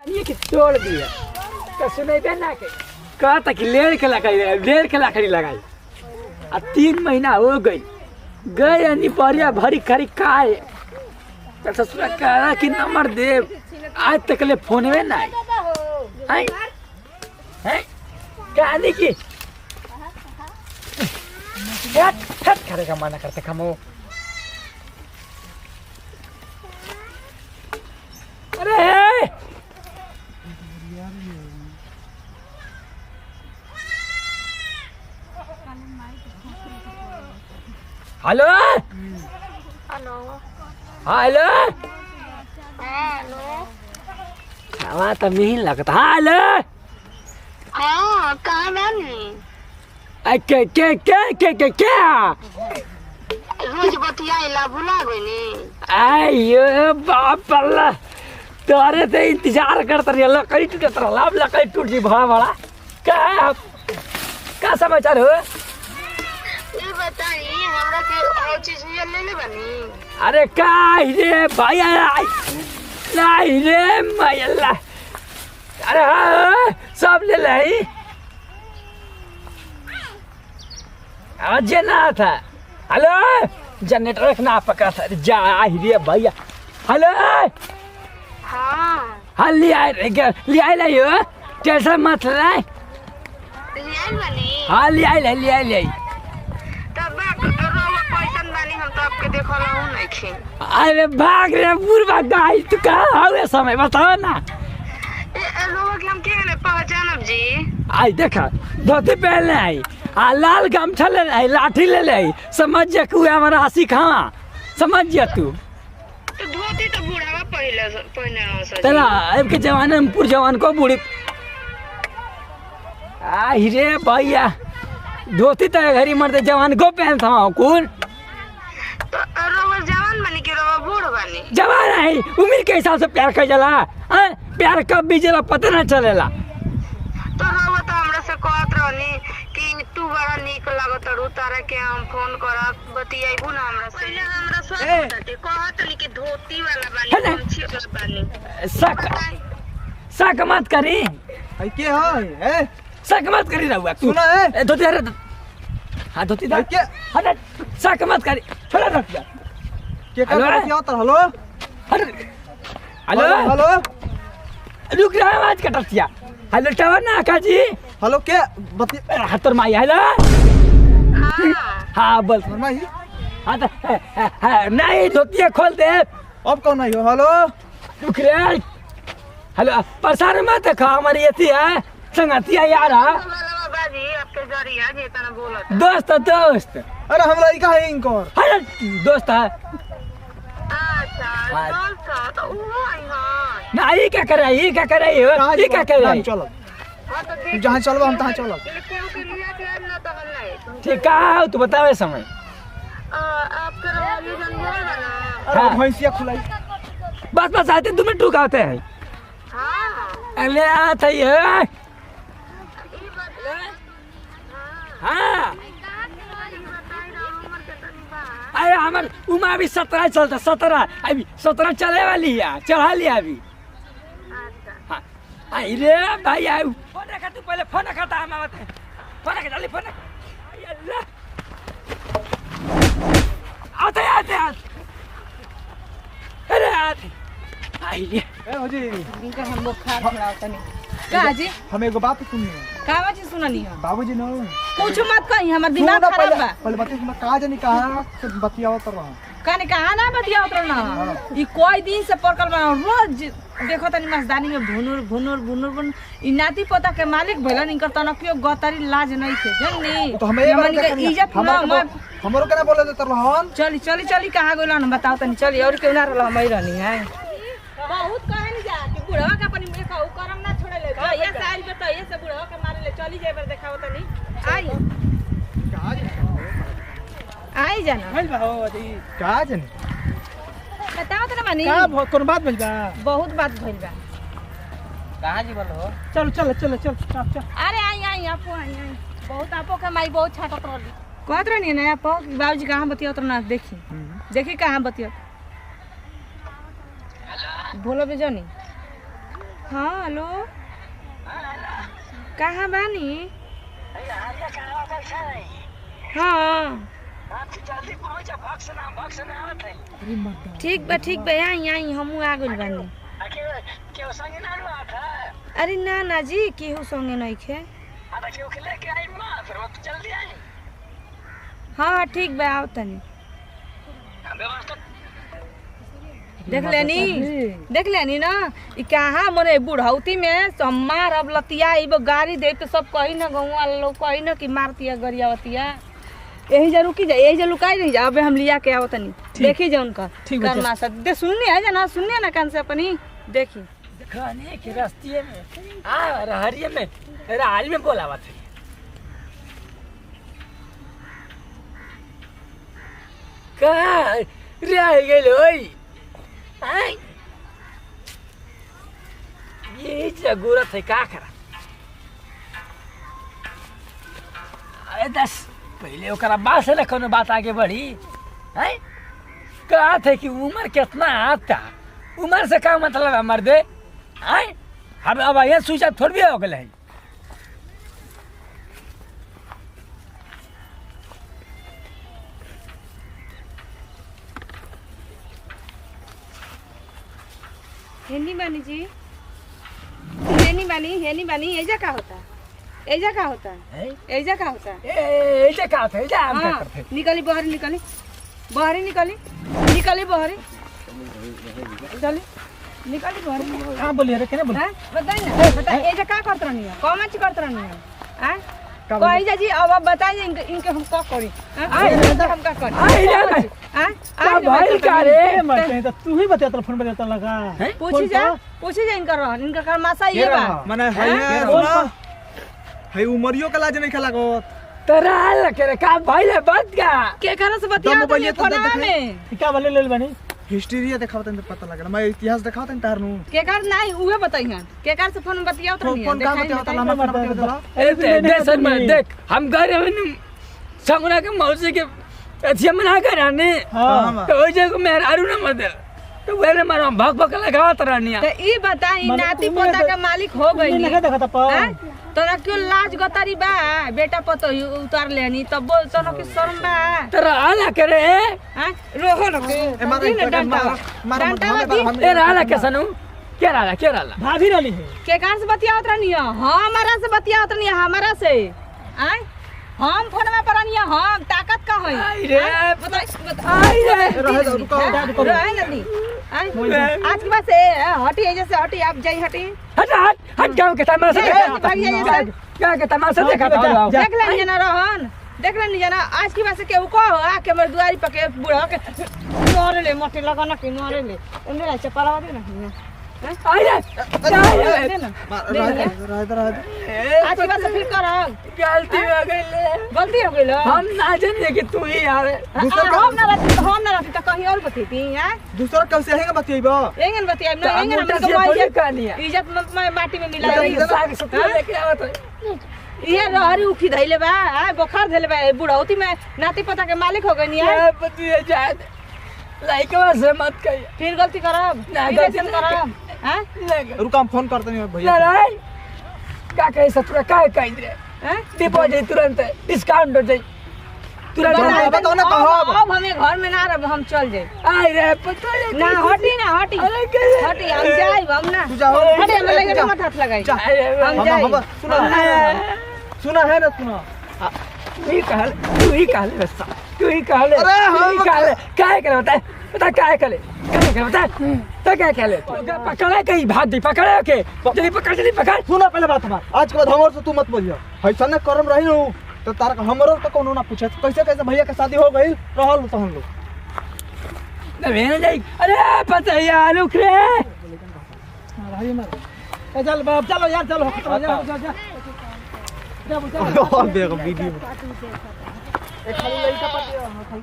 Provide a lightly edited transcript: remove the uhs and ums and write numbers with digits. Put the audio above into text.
ये कि तोड़ दिया तो सुने बे ना के कहता कि लेड़ के लकड़ी लगाई आ 3 महीना हो गई यानी परिया भरी खरी काए तो ससुरा कह कि नंबर दे आज तक ले फोन में ना आई है कहानी की हट करेगा मना करते खमो अरे हेलो हेलो हेलो हेलो हवा तो मिहिन लगता हेलो हाँ कहाँ बानी क्या रोज बतियाइला भुला गइनी आयो बाप रे तोरे से इंतजार करते रहे लकड़ी टूटत रहा अब लकड़ी टूट जी बड़ा बड़ा क्या समाचार हो ये बताई हमरा के और चीज ले ले बानी अरे का रे भैया नहीं रे मैला अरे हाँ सब ले ले अजय ना था हेलो जनरेटर रखना पका था जा रे भैया हेलो हाँ ले आए यो टेंशन मत ले लियाल बानी हाँ ले आए तब रोवा पैसा बानी हम तो आपके देखला हूं नहीं खे अरे भाग रे बुरबा गाय तू कहाँ हुए समय बताओ ना रोवा के हम के ने पहचानब जी आई देखा धोती पहनले आई आ लाल गमछा ले आई लाठी ले ले समझ जा कि हमारा हंसी खावा समझ जा तू तो धोती तो बूढ़ावा पहने ना सर तेरा अब के जमाने में पूरे जवान को बूढ़ी आई रे भैया धोती तो घरी मरते जवान को पहनता हूँ कौन तो रोवा जवान बानी के रोवा बूढ़ बानी जवान है उम्र के हिसाब से प्यार कर जला प्यार कब भी जला पता ना चलेला तो रोवा तो हमरा से कहत रहनी कि तू बड़ा नीक लागत रू तारा के हम फोन करब बतियाइबू ना हमरा से पहले हमरा सब बताते कहत नी कि धोती वाला बानी गमछी वाला बानी शक मत करी आई के है शक मत करी रहुआ तू सुना है धोती अरे हाँ धोती दा क्या हट शक मत करी छोड़ा रख जा के कर रहा है तो हेलो हेलो हेलो रुक रहा आवाज कटतिया हेलो टावर ना काजी हेलो के बती हतर माई हेलो हाँ बोल शर्मा ही हाँ तो नहीं धोतिया खोल दे अब कौन आई हो हेलो रुक रे हेलो परेशान मत खा हमारी ये है संगतिया यार बाजी आपके जरिया जे तना बोलत दोस्त अरे हमरा ई का है इनकोर अरे दोस्त है अच्छा दोस्त तो वो आई हां ना ये क्या कर रहा है ये क्या कर रहा है चलो हां तो तू जहां चलबो हम तहां चलब केहू के लिया के ना तो हम नहीं ठीक है तू बतावे समय आपके रवाली जनवर ना अरे भैंसिया खुलाई बस आते 2 मिनट रुकाते हैं हां अरे आता है हाँ अरे हमार उमा अभी 17 चलता 17 अभी 17 चले वाली है चढ़ा लिया अभी हाँ अरे भाई आयु फोन रखा तू पहले फोन रखा था हम आते फोन रखा जल्दी फोन आते अरे आते आइए ए हो जी इनका हम लोग खा खिलाओ तनी का जी हम एगो बात सुनिए का बात सुननी है बाबूजी न कुछ मत कही हमर दिमाग खराब बा पहले बता तुम कहा जानी कहा से बतियाओ तर रहा कने कहा ना बतिया उतर ना ई कोई दिन से पकल बा रोज देखो तनी मस्तानी में भुनुर ई नाती पोता के मालिक भइलन इनकर तनकियो गतरी लाज नहीं थे जन्नी तो हमें हमनी के इज्जत ना मत हमरो केना बोले दे तर रहन चली कहां गइल ना बताओ तनी चली और केउ ना रहल हमई रहनी है बहुत कहनी जा कि बुढ़वा का अपन में खाऊ करम ना छोड़े ले ये साल पे तो ये से बुढ़वा के मारे ले चली जाए बर देखाओ तनी आई जाना भइल बा हो दी का जानी बताओ तो ना मानी का कोन बात भइल बा बहुत बात भइल बा कहाँ जी बोलो चल चल अरे आई आपो आई बहुत आपो के माई बहुत छाटत रहली कहत रहनी ना आपो बाबूजी कहां बतियो तो ना देखी कहां बतियो बोलो बे जानी हाँ हेलो कहाँ बानी हाँ ठीक बा आई हमू आ गइल बानी अरे ना जी केहू संगे नइखे हाँ ठीक बा आओ तनी देख लेनी ना ई कहाँ मने बुढ़ौती में सम्मार अब लतिया इब गाड़ी दे तो सब कही ना गौवा लोग कही ना कि मारतिया गरियावतिया यही जा रुकी जा यही जा लुकाई रही जा अबे हम लिया के आओ तनी देखी जा उनका करना सब दे सुनिए ना कान से अपनी देखी खाने के रास्ते में हरिये में राल में बोलावा थे कहाँ रह गई ये जरूरत है का करा अरे दस पहले ओकरा बात से कोनो बात आगे बढ़ी है कहा थे कि उम्र कितना आता उम्र से का मतलब है मर्दे है हम अब यहाँ सूचा थोड़ी भी हो गए है हेनी बानी जी हेनी बानी एजा का होता एजा का होता एजा का होता है एजा हम क्या करते निकली बाहर निकली हाँ बोलिए रे केने बोलिए बताइए ना बता एजा का करत रहनी है कौन चीज करत रहनी है हैं कोई जा जी अब बताइए इनके हम का करी हम का करी अब भाई का रे मत तू ही बता फोन पे देता लगा पूछी जा इनका कर मासा ये बा माने है है उमरियो का लाज नहीं खेला गो तरा लके का भाई ले बात का के खाना से बतिया तो फोन में क्या बोले ले बनी हिस्ट्री दिखावत त पता लगला मैं इतिहास दिखावत त तारनु के कार नहीं उहे बताइहन के कार से फोन में बतियाओ त नहीं फोन का बतियाओ त नंबर बता दे सर में देख हम गए हम संगना के मौसी के अथिया मना कराने हां तो ओइ जगह मेहर आरू न मत तो वेरे मारो भक लगावत रहनी तो ई बताई नाती पोता का मालिक हो गई नहीं देखा त तोरा क्यों लाज गतारी बा बेटा पतो उतार लेनी तब बोल तोरा के शर्म बा तेरा आला करे हां रोहो न डंडा ए राला के सनु के राला भाभी रहली है के कार से बतियावत रहनी है हमारा से बतियावत रहनी है हमारा से आय हम फोन में परनी है हम ताकत का होई आई रे आई रे रहे नदी आज के बाद से हटी जैसे हटी आप जाई हटी हट गांव के तमाशा क्या के तमाशा देखा देख लेनी ना रोहन देख लेनी जना आज की बात से केहू को आके हमर दुआरी पके बूढ़ा के मारे ले मोटे लगाना के मारे ले एने रह चपलावा दे ना आई रे आज की बात से फिर कर गलती हो गई हम ना जानिए कि तू ही यार हम ना रहती तो कहीं और बतीती हैं दूसरा कब से हैगा बतियबो एंगन बतियाब ना एंगन हम ये कहानी है इज्जत में माटी में मिला रही साग सब्जी लेके आवत ये रहरी उठी धइले बा बुखार धइले बा बुढ़ौती में नाती पोता के मालिक हो गई है बतिया जाए लाइकवा से मत कहिए फिर गलती करब ना गलती करब हैं रुका हम फोन करते नहीं भैया नारायण का कहे सतुरा का कह दे डिपॉजिट तुरंत डिस्काउंट हो जाए तुरंत बताओ ना कहो अब हमें घर में ना रह हम चल जाए आई रे पता ना हटी हम जाए हम ना तू जाओ हटे हम लगे मत हाथ लगाई हम जाए सुना है ना सुना तू ही कहले अरे हम काय करे बता काय करे बता तो क्या कहले पकड़ा कहीं भाग दी पकड़े के जल्दी पकड़ सुना पहले बात हमार आज के बाद हमर से तू मत बोलियो ऐसा न करम रही नु तो तार हमरो तो कोनो ना पूछे कैसे भैया के शादी हो गई रहल तो हम लोग न जाई अरे पता यार रुक रे भाई मार चल बाप चलो यार चलो जा वीडियो एक खाली लड़का पट